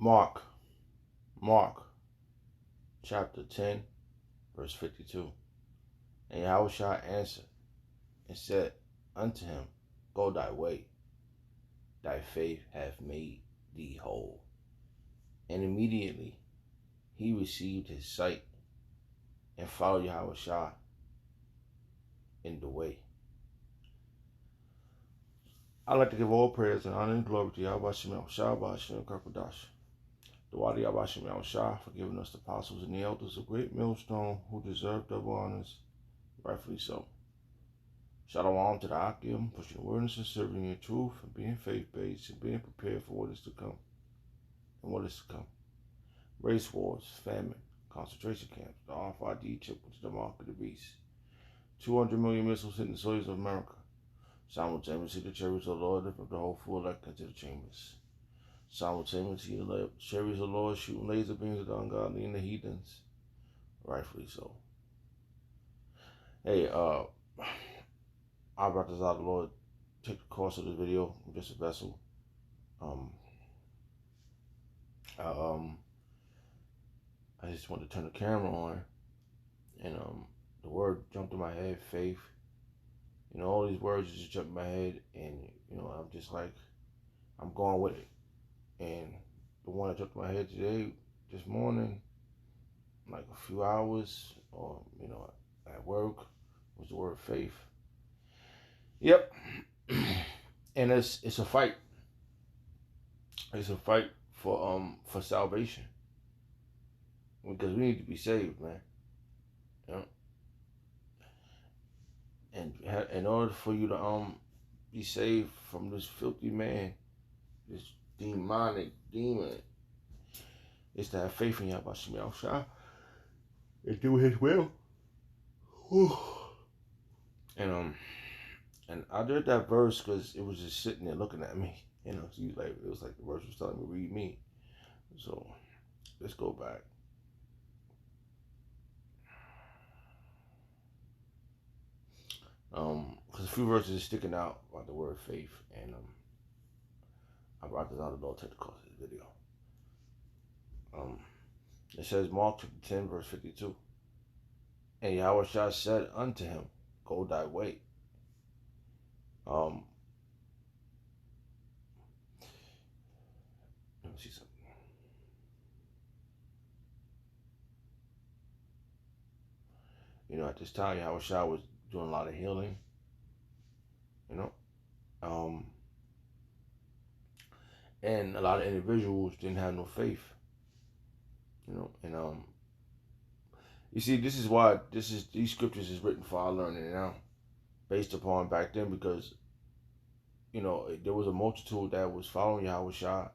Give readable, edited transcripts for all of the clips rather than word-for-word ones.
Mark chapter 10, verse 52. And Yahushua answered and said unto him, Go thy way, thy faith hath made thee whole. And immediately he received his sight and followed Yahushua in the way. I'd like to give all praise and honor and glory to Yahweh Shem Yahushua, Ba'ashem Karpadash. The Wadi Yahweh Shem Yahushua for giving us the apostles and the elders a great millstone who deserve double honors, rightfully so. Shalom to the Akim, pushing the wordness and serving in truth and being faith-based and being prepared for what is to come. And what is to come. Race wars, famine, concentration camps, the RFID chip, which is the mark of the beast. 200 million missiles hitting the soils of America. Simultaneously, the chariots of the Lord lift up the whole full elect into the chambers. Simultaneously, the chariots of the Lord shooting laser beams at the ungodly and the heathens. Rightfully so. Hey, I brought this out, the Lord. Take the course of this video. I'm just a vessel. I just want to turn the camera on, and the word jumped in my head, faith. You know, all these words just jumped in my head, and you know, I'm just like, I'm going with it. And the one that jumped in my head today, this morning, like a few hours, or you know, at work, was the word faith. Yep. And it's a fight. It's a fight for salvation. Because we need to be saved, man. You know? And in order for you to be saved from this filthy man, this demonic demon, is to have faith in Yahweh Shem Yahushua and do His will. Whew. And I read that verse because it was just sitting there looking at me. You know, so it was like the verse was telling me to read me. So let's go back. Because a few verses are sticking out about the word faith, and I brought this out of the Lord take the course of this video. It says Mark chapter 10 verse 52. And Yahushua said unto him, Go thy way. Let me see something. You know, at this time, Yahushua was doing a lot of healing. You know, and a lot of individuals didn't have no faith. You know, and you see, this is why these scriptures is written for our learning now, based upon back then, because you know there was a multitude that was following Yahushua,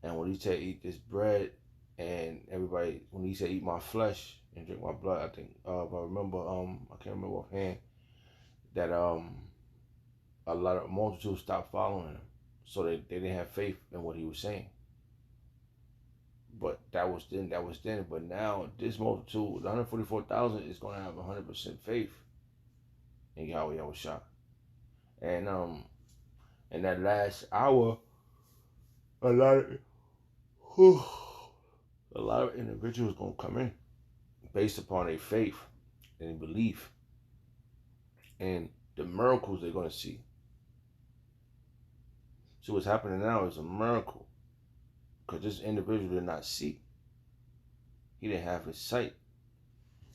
and when he said eat this bread, and everybody when he said eat my flesh and drink my blood, I think if I remember, I can't remember offhand, that a lot of multitudes stopped following him, so they didn't have faith in what he was saying. But that was then. But now this multitude, the 144,000, is going to have 100% faith in Yahweh Yahushua. And in that last hour, a lot of individuals going to come in based upon their faith and belief and the miracles they're going to see. So what's happening now is a miracle, because this individual did not see. He didn't have his sight.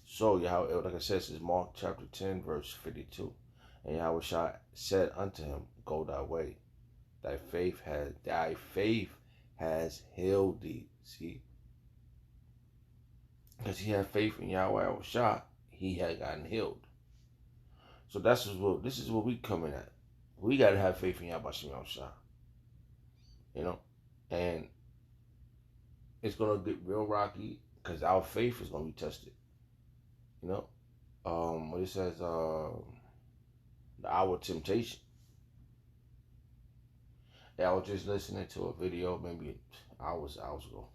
So, like I said, this is Mark chapter 10, verse 52. And Yahushua said unto him, Go thy way. Thy faith has healed thee. See? Because he had faith in Yahweh Yahushua, he had gotten healed. So this is what we coming at. We got to have faith in Yahweh Yahushua. You know? And it's going to get real rocky, because our faith is going to be tested. You know? What it says, the hour of temptation. Yeah, I was just listening to a video maybe hours ago.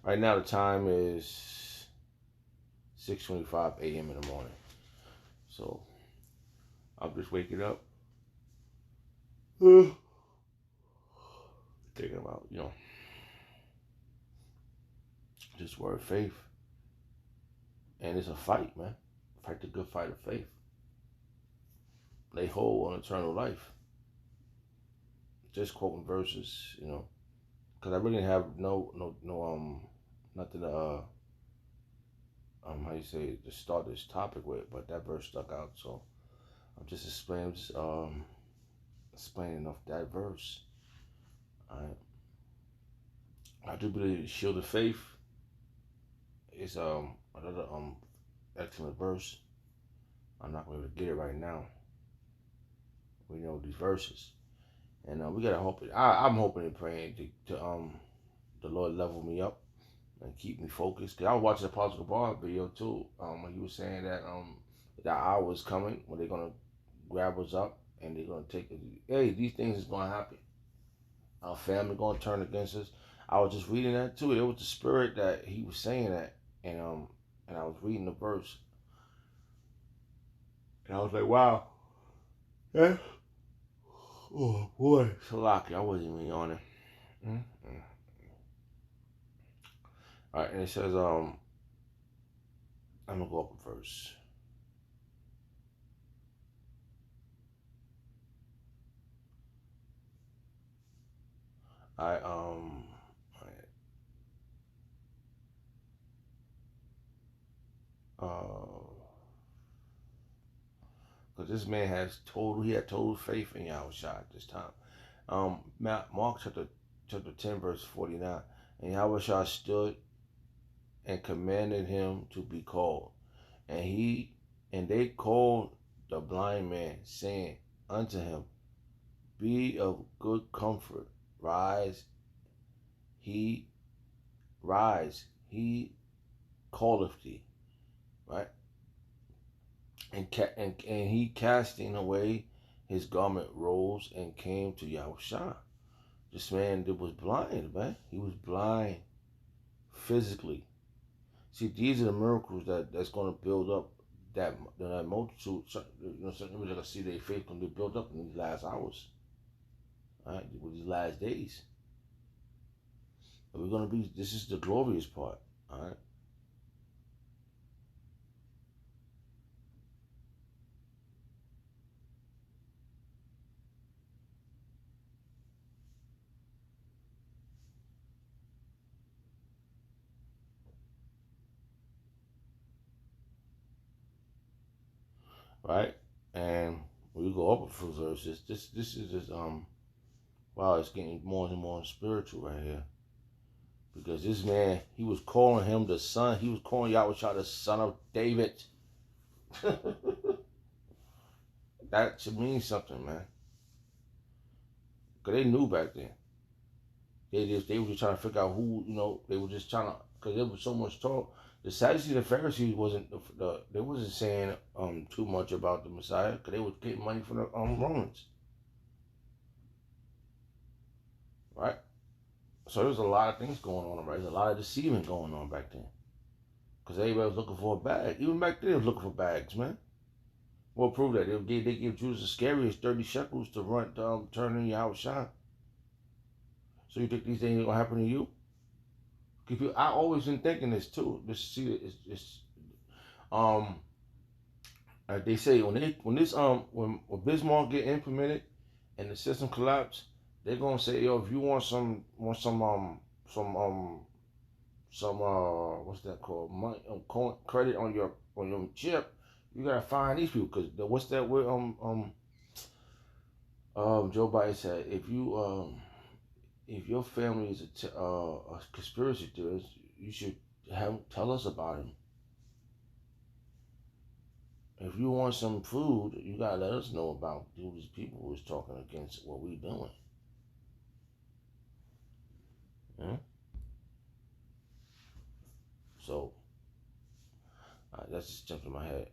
Right now the time is 6:25 a.m. in the morning. So I'm just waking up. Thinking about, you know, This word faith. And it's a fight, man. Fight the good fight of faith. Lay hold on eternal life. Just quoting verses, because I really have nothing to how you say to start this topic with, but that verse stuck out, so I'm just explaining off that verse. I do believe the shield of faith is another excellent verse. I'm not going to get it right now. We know these verses, and we gotta hope it. I'm hoping and praying to the Lord level me up and keep me focused. Cause I was watching the Apostle Gabar video too. When he was saying that that hour is coming when they're gonna grab us up and they're gonna take it. Hey, these things is gonna happen. Our family gonna turn against us. I was just reading that too. It was the spirit that he was saying that, and I was reading the verse, and I was like, wow, yeah. Oh boy, Salaki, I wasn't even on it. Mm-hmm. All right, and it says, I'm gonna go up a verse. Because this man had total faith in Yahushua at this time. Mark chapter 10 verse 49, and Yahushua stood and commanded him to be called, and they called the blind man, saying unto him, be of good comfort, rise, he calleth thee, right? And he casting away his garment rose and came to Yahushua. This man that was blind, man. He was blind physically. See, these are the miracles that's going to build up that multitude. Certain people are going to see their faith going to be built up in these last hours, right? With these last days. And this is the glorious part, all right? Right? And when you go up a few verses, this is just wow, it's getting more and more spiritual right here. Because this man, he was calling him the son, he was calling Yahweh the son of David. That should mean something, man. Because they knew back then. They were just trying to figure out who, they were just trying to, because there was so much talk. The Sadducees and Pharisees they wasn't saying too much about the Messiah, because they were getting money from the Romans. Right? So there was a lot of things going on, right? There's a lot of deceiving going on back then. Because everybody was looking for a bag. Even back then, they was looking for bags, man. What proved that? They give Judas Iscariot 30 shekels to turn in your house shine. So you think these things are going to happen to you? I always been thinking this too. They say when Bismarck get implemented and the system collapse, they're gonna say, yo, if you want some what's that called, money, credit on your chip, you gotta find these people, because what's that word Joe Biden said, if your family is a conspiracy theorist, you should tell us about him. If you want some food, you gotta let us know about who these people who is talking against what we doing. Yeah? So that's just jumped in my head.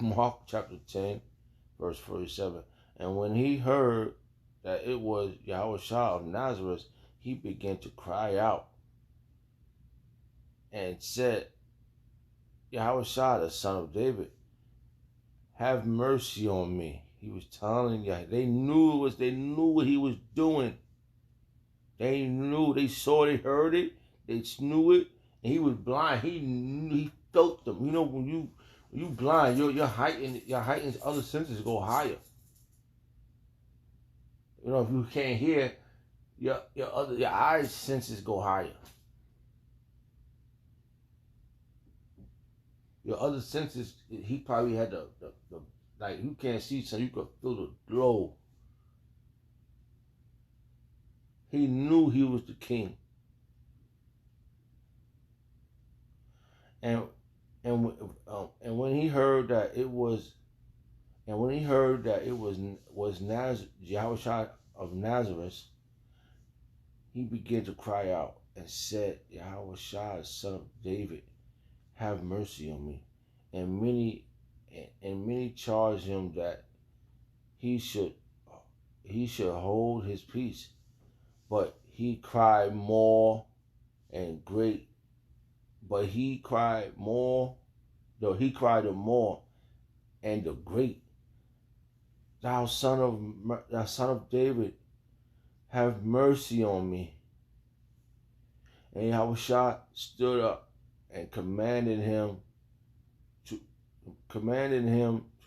Mark chapter 10, verse 47. And when he heard that it was Yahushua of Nazareth, he began to cry out and said, Yahushua, the son of David, have mercy on me. He was telling you, they knew what he was doing. They knew, they saw, they heard it, they knew it, and he was blind. He knew, he felt them. You know, when you blind, your heightened other senses go higher. You know, if you can't hear, your eyes senses go higher. Your other senses, he probably had the like, you can't see, so you could feel the glow. He knew he was the king. And when he heard that it was, Yahushua of Nazareth, he began to cry out and said, Yahushua, son of David, have mercy on me. And many charged him that he should hold his peace. But he cried more and great. But he cried more, though he cried the more and the great. Thou son of David, have mercy on me. And Yahushua stood up and commanded him to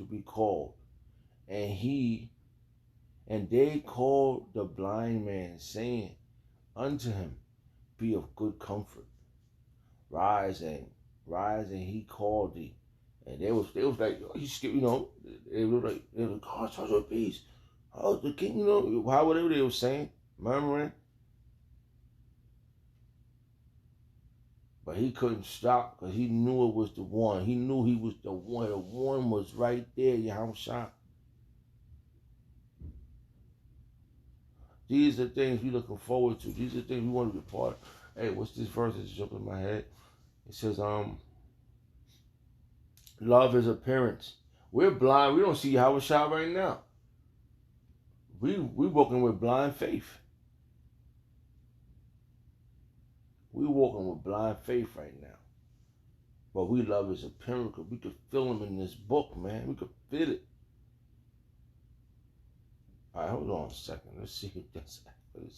be called. And they called the blind man, saying unto him, be of good comfort. Rise and he called thee. And they was like, he's, you know, they was like, God, touch your peace. Oh, the king, you know, whatever they were saying, murmuring. But he couldn't stop because he knew it was the one. He knew he was the one. The one was right there, Yahushua. These are the things we're looking forward to. These are the things we want to be part of. Hey, what's this verse that's jumping in my head? It says, love is appearance. We're blind. We don't see Yahushua right now. We walking with blind faith. We walking with blind faith right now. But we love his appearance because we could feel him in this book, man. We could feel it. All right, hold on a second. Let's see if that's